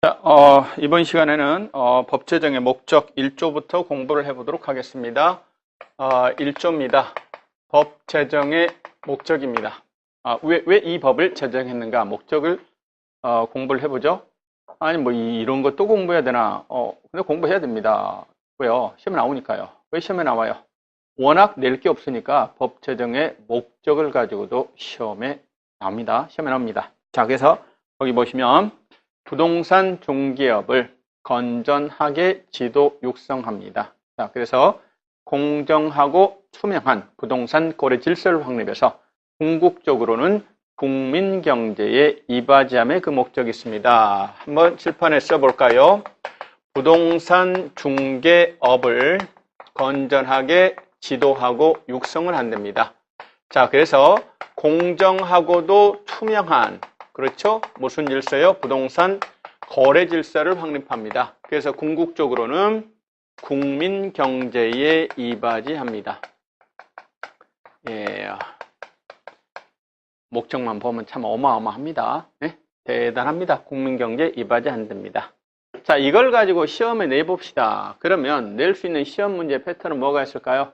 자, 이번 시간에는 법제정의 목적 1조부터 공부를 해보도록 하겠습니다. 1조입니다. 법 제정의 목적입니다. 왜 이 법을 제정했는가? 목적을 공부를 해보죠. 아니 뭐 이런 것도 공부해야 되나? 근데 공부해야 됩니다. 왜요? 시험에 나오니까요. 왜 시험에 나와요? 워낙 낼 게 없으니까 법 제정의 목적을 가지고도 시험에 나옵니다. 시험에 나옵니다. 자, 그래서 거기 보시면 부동산 중개업을 건전하게 지도 육성합니다. 자, 그래서 공정하고 투명한 부동산 거래 질서를 확립해서 궁극적으로는 국민 경제에 이바지함의 그 목적이 있습니다. 한번 칠판에 써볼까요? 부동산 중개업을 건전하게 지도하고 육성을 한답니다. 자, 그래서 공정하고도 투명한, 그렇죠? 무슨 질서요? 부동산 거래 질서를 확립합니다. 그래서 궁극적으로는 국민 경제에 이바지합니다. 예, 목적만 보면 참 어마어마합니다. 네? 대단합니다. 국민 경제에 이바지한답니다. 자, 이걸 가지고 시험에 내봅시다. 그러면 낼 수 있는 시험 문제 패턴은 뭐가 있을까요?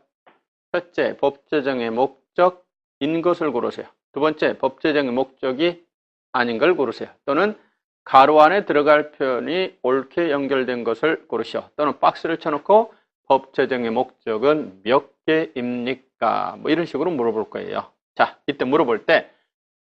첫째, 법 제정의 목적인 것을 고르세요. 두 번째, 법 제정의 목적이 아닌 걸 고르세요. 또는 가로 안에 들어갈 표현이 옳게 연결된 것을 고르시오. 또는 박스를 쳐놓고 법 제정의 목적은 몇 개입니까? 뭐 이런 식으로 물어볼 거예요. 자, 이때 물어볼 때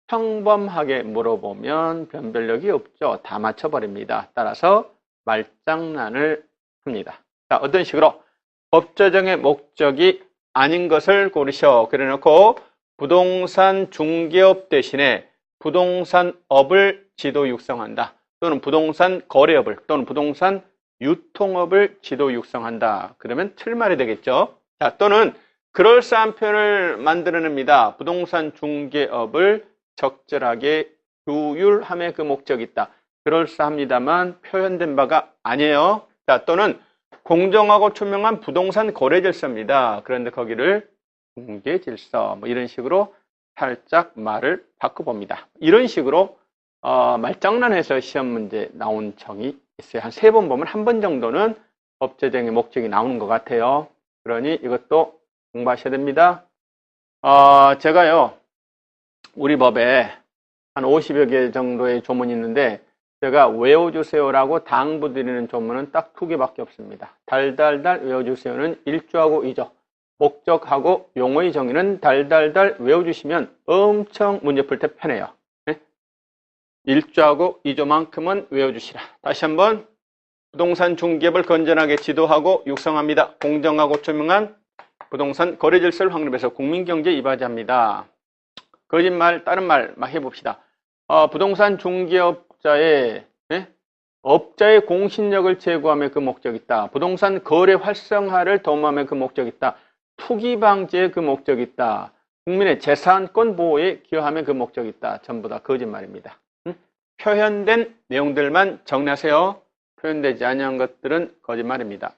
평범하게 물어보면 변별력이 없죠. 다 맞춰버립니다. 따라서 말장난을 합니다. 자, 어떤 식으로 법 제정의 목적이 아닌 것을 고르시오. 그래놓고 부동산 중개업 대신에 부동산업을 지도 육성한다. 또는 부동산 거래업을 또는 부동산 유통업을 지도 육성한다. 그러면 틀말이 되겠죠. 자, 또는 그럴싸한 표현을 만들어냅니다. 부동산 중개업을 적절하게 규율함의 그 목적이 있다. 그럴싸합니다만 표현된 바가 아니에요. 자, 또는 공정하고 투명한 부동산 거래 질서입니다. 그런데 거기를 공개 질서 뭐 이런 식으로 살짝 말을 바꿔봅니다. 이런 식으로 말장난해서 시험 문제 나온 적이 있어요. 한 3번 보면 한 번 정도는 법 제정의 목적이 나오는 것 같아요. 그러니 이것도 공부하셔야 됩니다. 제가요, 우리 법에 한 50여 개 정도의 조문이 있는데 제가 외워주세요라고 당부드리는 조문은 딱 2개밖에 없습니다. 달달달 외워주세요는 1조하고 2조. 목적하고 용어의 정의는 달달달 외워주시면 엄청 문제 풀 때 편해요. 네? 1조하고 2조만큼은 외워주시라. 다시 한번 부동산 중개업을 건전하게 지도하고 육성합니다. 공정하고 투명한 부동산 거래 질서를 확립해서 국민경제에 이바지합니다. 거짓말, 다른 말 막 해봅시다. 부동산 중개업자의 업자의 공신력을 제고함의 그 목적이 있다. 부동산 거래 활성화를 도모함의 그 목적이 있다. 투기 방지에 그 목적이 있다. 국민의 재산권 보호에 기여함에 그 목적이 있다. 전부 다 거짓말입니다. 표현된 내용들만 정리하세요. 표현되지 아니한 것들은 거짓말입니다.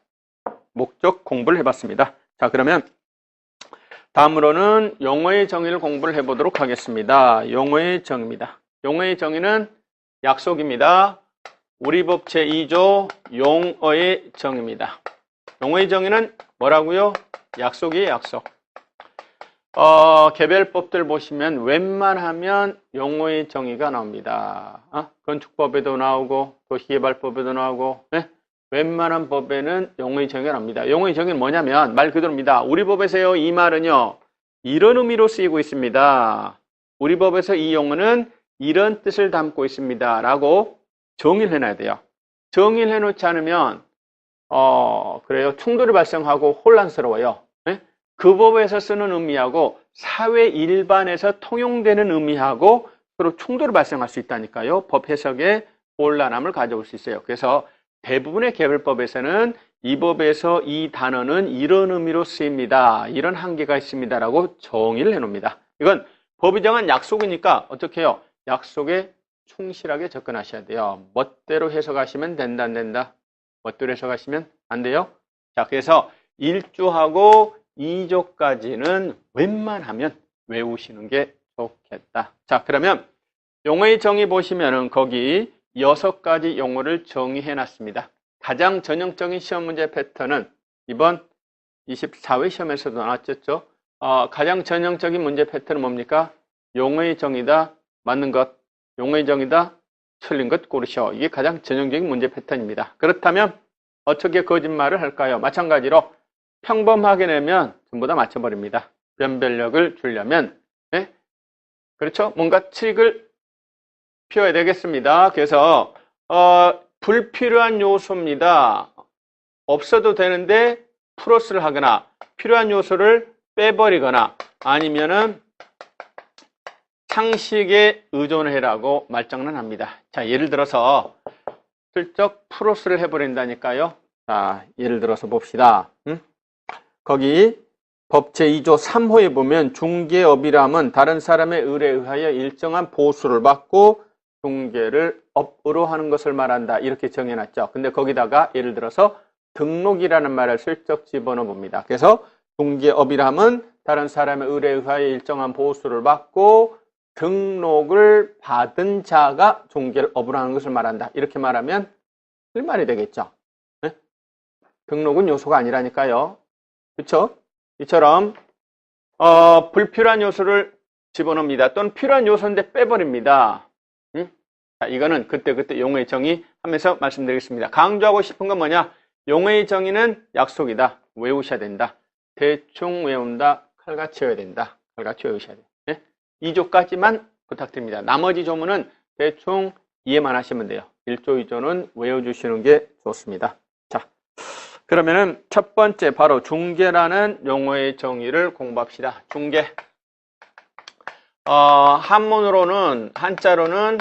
목적 공부를 해봤습니다. 자, 그러면 다음으로는 용어의 정의를 공부를 해보도록 하겠습니다. 용어의 정의입니다. 용어의 정의는 약속입니다. 우리 법 제2조 용어의 정의입니다. 용어의 정의는 뭐라고요? 약속이에요, 약속. 개별법들 보시면 웬만하면 용어의 정의가 나옵니다. 건축법에도 나오고 도시개발법에도 나오고 웬만한 법에는 용어의 정의가 나옵니다. 용어의 정의는 뭐냐면 말 그대로입니다. 우리 법에서요, 이 말은요, 이런 의미로 쓰이고 있습니다. 우리 법에서 이 용어는 이런 뜻을 담고 있습니다. 라고 정의를 해놔야 돼요. 정의를 해놓지 않으면 그래요. 충돌이 발생하고 혼란스러워요. 그 법에서 쓰는 의미하고 사회 일반에서 통용되는 의미하고 서로 충돌이 발생할 수 있다니까요. 법 해석에 혼란함을 가져올 수 있어요. 그래서 대부분의 개별법에서는 이 법에서 이 단어는 이런 의미로 쓰입니다. 이런 한계가 있습니다. 라고 정의를 해놓습니다. 이건 법이 정한 약속이니까 어떻게 해요? 약속에 충실하게 접근하셔야 돼요. 멋대로 해석하시면 된다, 안 된다? 멋대로 해석하시면 안 돼요? 자, 그래서 1조하고 2조까지는 웬만하면 외우시는 게 좋겠다. 자, 그러면 용어의 정의 보시면은 거기 6가지 용어를 정의해 놨습니다. 가장 전형적인 시험 문제 패턴은 이번 24회 시험에서도 나왔죠. 가장 전형적인 문제 패턴은 뭡니까? 용어의 정의다, 맞는 것, 용어의 정의다, 틀린 것 고르시오. 이게 가장 전형적인 문제 패턴입니다. 그렇다면 어떻게 거짓말을 할까요? 마찬가지로 평범하게 내면 전부 다 맞춰버립니다. 변별력을 주려면, 네? 그렇죠? 뭔가 트릭을 피워야 되겠습니다. 그래서 불필요한 요소입니다. 없어도 되는데 플러스를 하거나 필요한 요소를 빼버리거나 아니면은 상식에 의존해라고 말장난합니다. 자, 예를 들어서 슬쩍 플러스를 해버린다니까요. 자, 예를 들어서 봅시다. 거기 법 제2조 3호에 보면 중개업이라면 다른 사람의 의뢰에 의하여 일정한 보수를 받고 중개를 업으로 하는 것을 말한다. 이렇게 정해놨죠. 근데 거기다가 예를 들어서 등록이라는 말을 슬쩍 집어넣어 봅니다. 그래서 중개업이라면 다른 사람의 의뢰에 의하여 일정한 보수를 받고 등록을 받은 자가 중개를 업으로 하는 것을 말한다. 이렇게 말하면 틀린 말이 되겠죠. 네? 등록은 요소가 아니라니까요. 그렇죠? 이처럼 불필요한 요소를 집어넣습니다. 또는 필요한 요소인데 빼버립니다. 자, 이거는 그때 용어의 정의 하면서 말씀드리겠습니다. 강조하고 싶은 건 뭐냐? 용어의 정의는 약속이다. 외우셔야 된다. 대충 외운다. 칼같이 외워야 된다. 칼같이 외우셔야 돼요. 네? 2조까지만 부탁드립니다. 나머지 조문은 대충 이해만 하시면 돼요. 1조, 2조는 외워주시는 게 좋습니다. 자, 그러면은 첫 번째 바로 중개라는 용어의 정의를 공부합시다. 중개. 한문으로는, 한자로는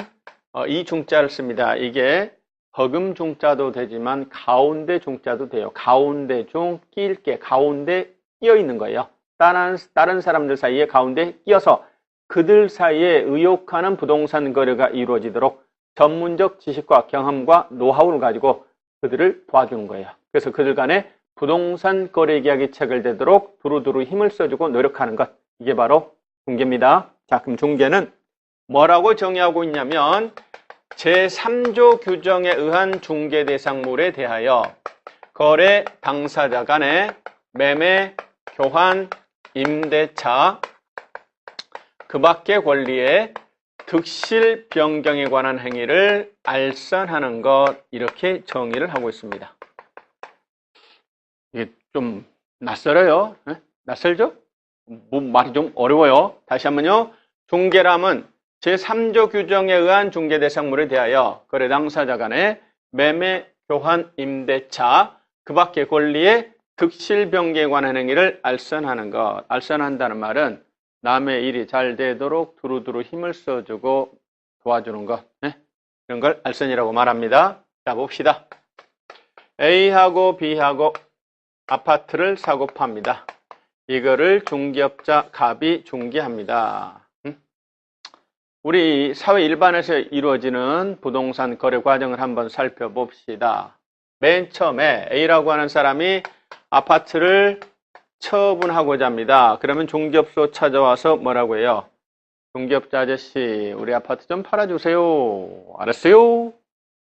이 중자를 씁니다. 이게 허금 중자도 되지만 가운데 중자도 돼요. 가운데 중, 끼일게, 가운데 끼어 있는 거예요. 다른 사람들 사이에 가운데 끼어서 그들 사이에 의욕하는 부동산 거래가 이루어지도록 전문적 지식과 경험과 노하우를 가지고 그들을 도와주는 거예요. 그래서 그들 간에 부동산 거래 계약이 체결되도록 두루두루 힘을 써주고 노력하는 것. 이게 바로 중개입니다. 자, 그럼 중개는 뭐라고 정의하고 있냐면 제3조 규정에 의한 중개 대상물에 대하여 거래 당사자 간의 매매, 교환, 임대차, 그 밖의 권리의 득실 변경에 관한 행위를 알선하는 것, 이렇게 정의를 하고 있습니다. 이게 좀 낯설어요. 네? 낯설죠? 말이 좀 어려워요. 다시 한번요. 중개람은 제3조 규정에 의한 중개 대상물에 대하여 거래 당사자 간의 매매, 교환, 임대차, 그 밖의 권리의 득실 변경에 관한 행위를 알선하는 것. 알선한다는 말은 남의 일이 잘 되도록 두루두루 힘을 써주고 도와주는 것. 네? 이런 걸 알선이라고 말합니다. 자, 봅시다. A하고 B하고 아파트를 사고 팝니다. 이거를 중개업자 갑이 중개합니다. 우리 사회 일반에서 이루어지는 부동산 거래 과정을 한번 살펴봅시다. 맨 처음에 A라고 하는 사람이 아파트를 처분하고자 합니다. 그러면 중개업소 찾아와서 뭐라고 해요? 중개업자 아저씨, 우리 아파트 좀 팔아주세요. 알았어요?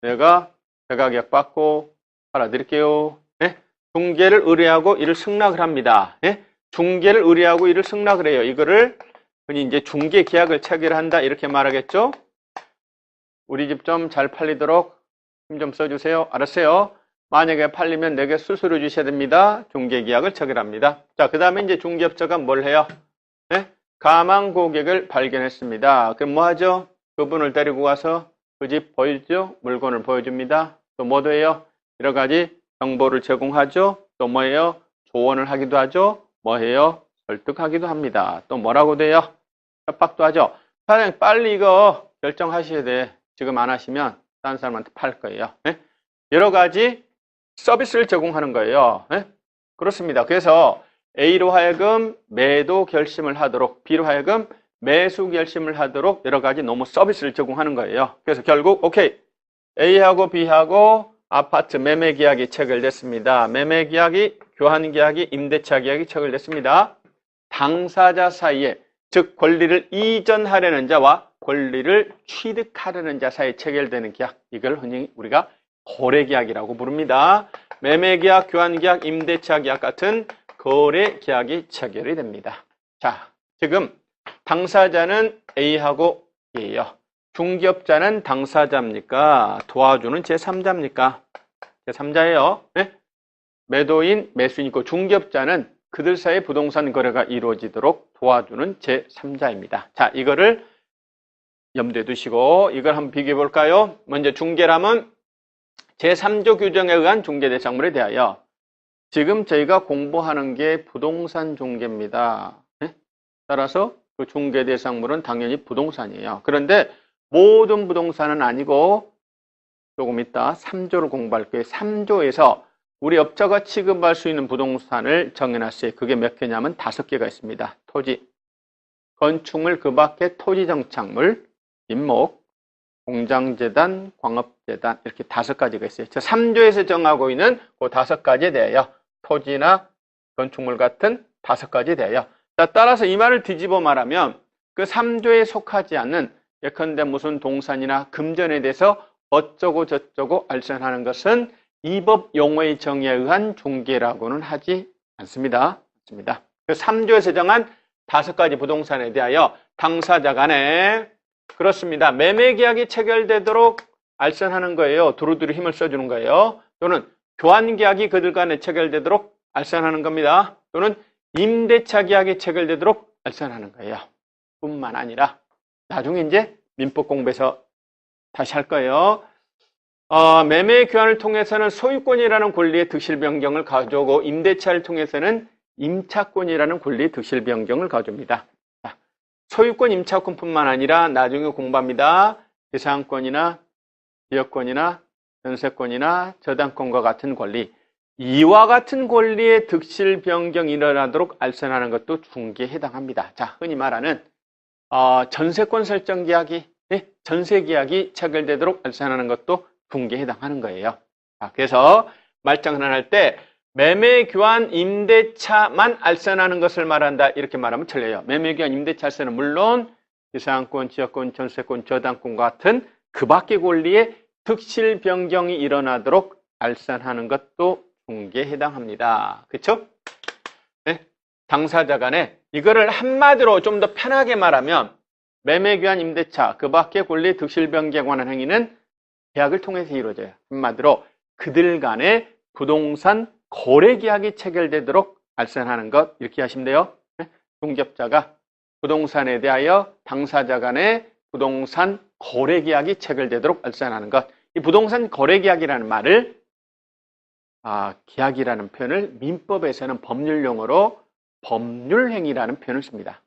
내가 배가격 받고 팔아드릴게요. 네? 중개를 의뢰하고 이를 승낙을 합니다. 네? 중개를 의뢰하고 이를 승낙을 해요. 이거를 흔히 이제 중개 계약을 체결한다 이렇게 말하겠죠? 우리 집 좀 잘 팔리도록 힘 좀 써주세요. 알았어요? 만약에 팔리면 내게 수수료 주셔야 됩니다. 중개 계약을 체결합니다. 자, 그 다음에 이제 중개업자가 뭘 해요? 네? 가망 고객을 발견했습니다. 그럼 뭐 하죠? 그분을 데리고 가서 그 집 보여주죠? 물건을 보여줍니다. 또 뭐도 해요? 여러 가지 정보를 제공하죠? 또 뭐예요? 조언을 하기도 하죠? 뭐 해요? 설득하기도 합니다. 또 뭐라고 돼요? 협박도 하죠. 사장님 빨리 이거 결정하셔야 돼. 지금 안 하시면 다른 사람한테 팔 거예요. 네? 여러 가지 서비스를 제공하는 거예요. 네? 그렇습니다. 그래서 A로 하여금 매도 결심을 하도록, B로 하여금 매수 결심을 하도록 여러 가지 너무 서비스를 제공하는 거예요. 그래서 결국 오케이, A하고 B하고 아파트 매매 계약이 체결됐습니다. 매매 계약이, 교환 계약이, 임대차 계약이 체결됐습니다. 당사자 사이에 즉 권리를 이전하려는 자와 권리를 취득하려는 자 사이에 체결되는 계약, 이걸 흔히 우리가 거래계약이라고 부릅니다. 매매계약, 교환계약, 임대차 계약 같은 거래계약이 체결이 됩니다. 자, 지금 당사자는 A하고 B예요. 중개업자는 당사자입니까? 도와주는 제3자입니까? 제3자예요. 네? 매도인, 매수인 있고 중개업자는 그들 사이에 부동산 거래가 이루어지도록 도와주는 제3자입니다. 자, 이거를 염두에 두시고 이걸 한번 비교해 볼까요? 먼저 중개라면 제3조 규정에 의한 중개대상물에 대하여 지금 저희가 공부하는 게 부동산 중개입니다. 네? 따라서 그 중개대상물은 당연히 부동산이에요. 그런데 모든 부동산은 아니고 조금 이따 3조를 공부할 거예요. 3조에서 우리 업자가 취급할 수 있는 부동산을 정해놨어요. 그게 몇 개냐면 5개가 있습니다. 토지, 건축물 그 밖에 토지정착물, 임목, 공장재단, 광업재단 이렇게 5가지가 있어요. 저 3조에서 정하고 있는 그 5가지에 대하여 토지나 건축물 같은 5가지에 대하여 따라서 이 말을 뒤집어 말하면 그 3조에 속하지 않는 예컨대 무슨 동산이나 금전에 대해서 어쩌고 저쩌고 알선하는 것은 이 법 용어의 정의에 의한 중개라고는 하지 않습니다. 그 3조에서 정한 5가지 부동산에 대하여 당사자 간에 그렇습니다. 매매계약이 체결되도록 알선하는 거예요. 두루두루 힘을 써주는 거예요. 또는 교환계약이 그들 간에 체결되도록 알선하는 겁니다. 또는 임대차 계약이 체결되도록 알선하는 거예요. 뿐만 아니라 나중에 이제 민법 공부에서 다시 할 거예요. 매매 교환을 통해서는 소유권이라는 권리의 득실 변경을 가져오고 임대차를 통해서는 임차권이라는 권리의 득실 변경을 가져옵니다. 소유권, 임차권뿐만 아니라 나중에 공부합니다. 재산권이나 지역권이나 전세권이나 저당권과 같은 권리, 이와 같은 권리의 득실 변경이 일어나도록 알선하는 것도 중개에 해당합니다. 자, 흔히 말하는 전세권 설정 계약이, 전세 계약이 체결되도록 알선하는 것도 중개에 해당하는 거예요. 자, 그래서 말장을 할 때 매매, 교환, 임대차만 알선하는 것을 말한다 이렇게 말하면 틀려요. 매매, 교환, 임대차 알선은 물론 재산권, 지역권, 전세권, 저당권과 같은 그 밖의 권리의 득실 변경이 일어나도록 알선하는 것도 중개에 해당합니다. 그렇죠? 네? 당사자 간에 이거를 한마디로 좀 더 편하게 말하면 매매, 교환, 임대차 그 밖의 권리의 득실 변경에 관한 행위는 계약을 통해서 이루어져요. 한마디로 그들 간의 부동산 거래 계약이 체결되도록 알선하는 것 이렇게 하시면 돼요. 중개업자가 부동산에 대하여 당사자 간의 부동산 거래 계약이 체결되도록 알선하는 것. 이 부동산 거래 계약이라는 말을 계약이라는 표현을 민법에서는 법률 용어로 법률행위라는 표현을 씁니다.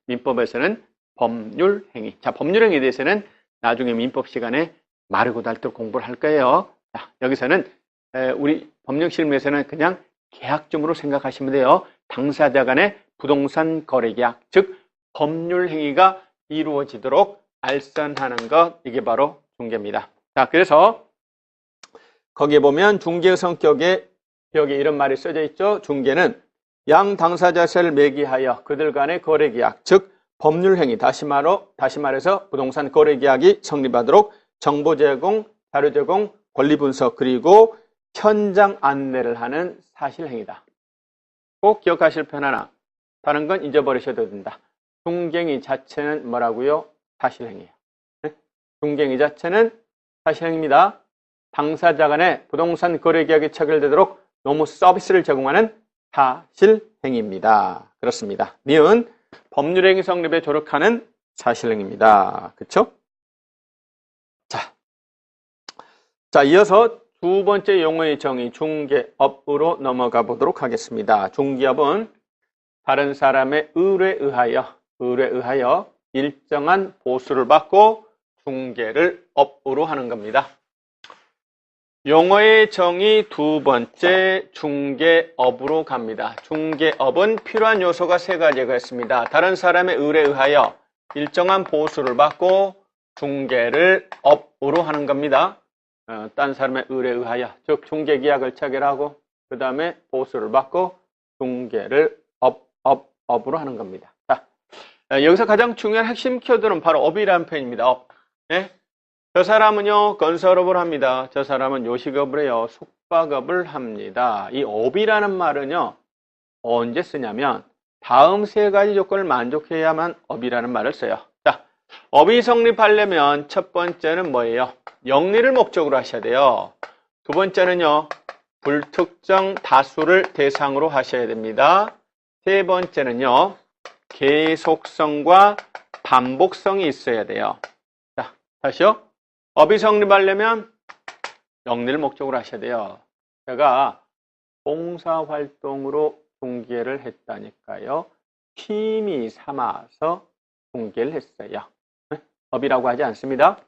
민법에서는 법률행위. 자, 법률행위에 대해서는 나중에 민법 시간에 마르고 닳도록 공부를 할 거예요. 자, 여기서는 우리 법령실무에서는 그냥 계약점으로 생각하시면 돼요. 당사자 간의 부동산 거래 계약, 즉 법률 행위가 이루어지도록 알선하는 것, 이게 바로 중개입니다. 자, 그래서 거기에 보면 중개의 성격에 여기 이런 말이 써져 있죠. 중개는 양 당사자를 매기하여 그들 간의 거래 계약, 즉 법률 행위, 다시 말해서 부동산 거래 계약이 성립하도록 정보 제공, 자료 제공, 권리 분석, 그리고 현장 안내를 하는 사실행위다. 꼭 기억하실 편 하나. 다른 건 잊어버리셔도 된다. 중개행위 자체는 뭐라고요? 사실행위예요. 중개행위 자체는 사실행위입니다. 당사자 간의 부동산 거래 계약이 체결되도록 노무 서비스를 제공하는 사실행위입니다. 그렇습니다. 니은 법률행위 성립에 조력하는 사실행위입니다. 그렇죠? 자, 이어서 두 번째 용어의 정의 중개업으로 넘어가 보도록 하겠습니다. 중개업은 다른 사람의 의뢰에 의하여 일정한 보수를 받고 중개를 업으로 하는 겁니다. 용어의 정의 두 번째 중개업으로 갑니다. 중개업은 필요한 요소가 3가지가 있습니다. 다른 사람의 의뢰에 의하여 일정한 보수를 받고 중개를 업으로 하는 겁니다. 딴 사람의 의뢰에 의하여, 즉 중개계약을 체결하고 그 다음에 보수를 받고 중개를 업으로 하는 겁니다. 자, 여기서 가장 중요한 핵심 키워드는 바로 업이라는 표현입니다. 업. 예? 저 사람은요, 건설업을 합니다. 저 사람은 요식업을 해요. 숙박업을 합니다. 이 업이라는 말은요, 언제 쓰냐면, 다음 세 가지 조건을 만족해야만 업이라는 말을 써요. 자, 업이 성립하려면 첫 번째는 뭐예요? 영리를 목적으로 하셔야 돼요. 두 번째는요, 불특정 다수를 대상으로 하셔야 됩니다. 세 번째는요, 계속성과 반복성이 있어야 돼요. 자, 다시요. 업이 성립하려면 영리를 목적으로 하셔야 돼요. 제가 봉사활동으로 중개를 했다니까요. 취미 삼아서 중개를 했어요. 업이라고 하지 않습니다.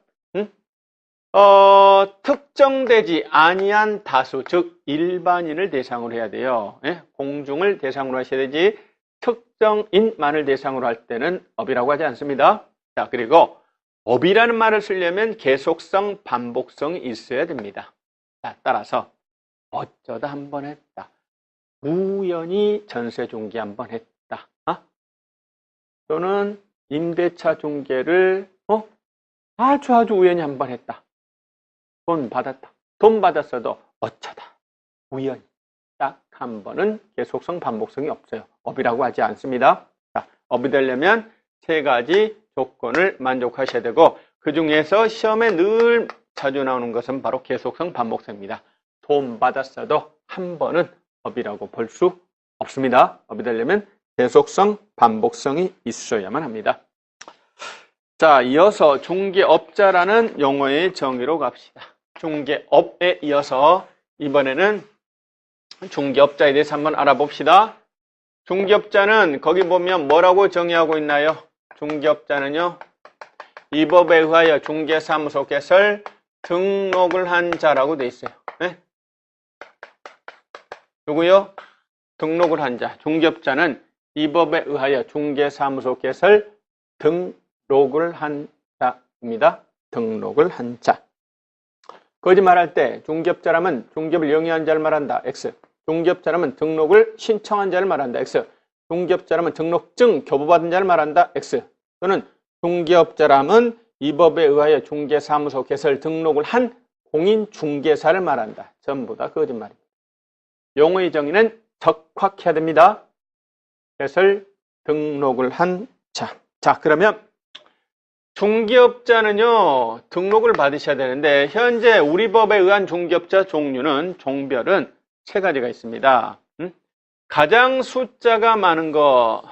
특정되지 아니한 다수, 즉 일반인을 대상으로 해야 돼요. 공중을 대상으로 하셔야 되지 특정인만을 대상으로 할 때는 업이라고 하지 않습니다. 자, 그리고 업이라는 말을 쓰려면 계속성, 반복성이 있어야 됩니다. 자, 따라서 어쩌다 한 번 했다. 우연히 전세 중개 한 번 했다. 또는 임대차 중개를 아주 우연히 한 번 했다. 돈 받았다. 돈 받았어도 어쩌다 우연히 딱 한 번은 계속성, 반복성이 없어요. 업이라고 하지 않습니다. 자, 업이 되려면 세 가지 조건을 만족하셔야 되고 그 중에서 시험에 늘 자주 나오는 것은 바로 계속성, 반복성입니다. 돈 받았어도 한 번은 업이라고 볼 수 없습니다. 업이 되려면 계속성, 반복성이 있어야만 합니다. 자, 이어서 중개업자라는 용어의 정의로 갑시다. 중개업에 이어서 이번에는 중개업자에 대해서 한번 알아봅시다. 중개업자는 거기 보면 뭐라고 정의하고 있나요? 중개업자는요, 이 법에 의하여 중개사무소 개설 등록을 한 자라고 돼 있어요. 네? 누구요? 등록을 한 자. 중개업자는 이 법에 의하여 중개사무소 개설 등록을 한 자입니다. 등록을 한 자. 거짓말할 때 중개업자라면 중개업을 영위한 자를 말한다. X. 중개업자라면 등록을 신청한 자를 말한다. X. 중개업자라면 등록증 교부받은 자를 말한다. X. 또는 중개업자라면 이 법에 의하여 중개사무소 개설 등록을 한 공인중개사를 말한다. 전부 다 거짓말입니다. 용어의 정의는 적확해야 됩니다. 개설 등록을 한 자. 자, 그러면 중개업자는요, 등록을 받으셔야 되는데 현재 우리 법에 의한 중개업자 종류는 종별은 세 가지가 있습니다. 가장 숫자가 많은 거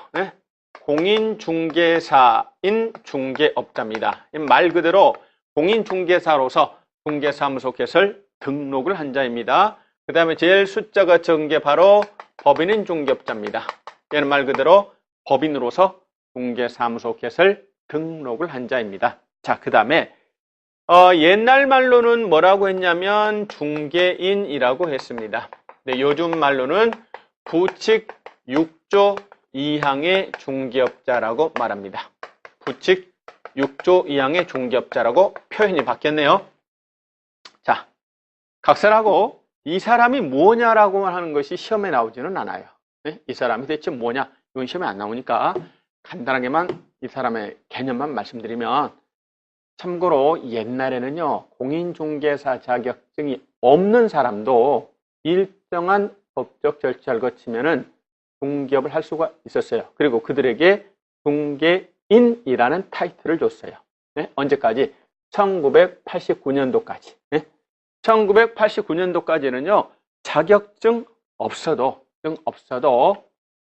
공인중개사인 중개업자입니다. 말 그대로 공인중개사로서 중개사무소 개설 등록을 한 자입니다. 그 다음에 제일 숫자가 적은 게 바로 법인인 중개업자입니다. 얘는 말 그대로 법인으로서 중개사무소 개설 등록을 한 자입니다. 자, 그 다음에 옛날 말로는 뭐라고 했냐면 중개인이라고 했습니다. 네, 요즘 말로는 부칙 6조 2항의 중개업자라고 말합니다. 부칙 6조 2항의 중개업자라고 표현이 바뀌었네요. 자, 각설하고 이 사람이 뭐냐라고 하는 것이 시험에 나오지는 않아요. 네? 이 사람이 대체 뭐냐? 이건 시험에 안 나오니까 간단하게만 이 사람의 개념만 말씀드리면, 참고로 옛날에는요, 공인중개사 자격증이 없는 사람도 일정한 법적 절차를 거치면은 중개업을 할 수가 있었어요. 그리고 그들에게 중개인이라는 타이틀을 줬어요. 네? 언제까지? 1989년도까지. 네? 1989년도까지는요, 자격증 없어도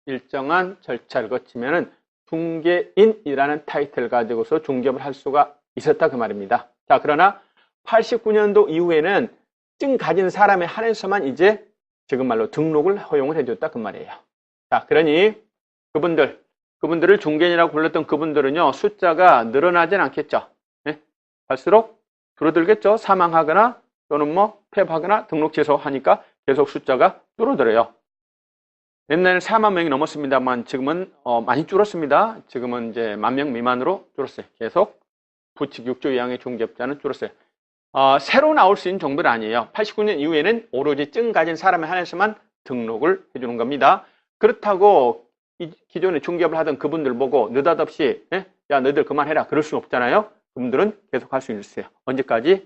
일정한 절차를 거치면은 중개인이라는 타이틀을 가지고서 중개업을 할 수가 있었다 그 말입니다. 자, 그러나 89년도 이후에는 증 가진 사람에 한해서만 이제 지금 말로 등록을 허용을 해줬다 그 말이에요. 자, 그러니 그분들을 중개인이라고 불렀던 그분들은요, 숫자가 늘어나진 않겠죠. 네? 갈수록 줄어들겠죠. 사망하거나 또는 폐업하거나 등록 취소하니까 계속 숫자가 줄어들어요. 옛날에는 4만 명이 넘었습니다만 지금은 많이 줄었습니다. 지금은 이제 10,000명 미만으로 줄었어요. 계속 부칙 6조 2항의 중개업자는 줄었어요. 새로 나올 수 있는 정보는 아니에요. 89년 이후에는 오로지 증 가진 사람에 한해서만 등록을 해주는 겁니다. 그렇다고 기존에 중개업을 하던 그분들 보고 느닷없이 야 너희들 그만해라 그럴 수는 없잖아요. 그분들은 계속 할 수 있어요. 언제까지?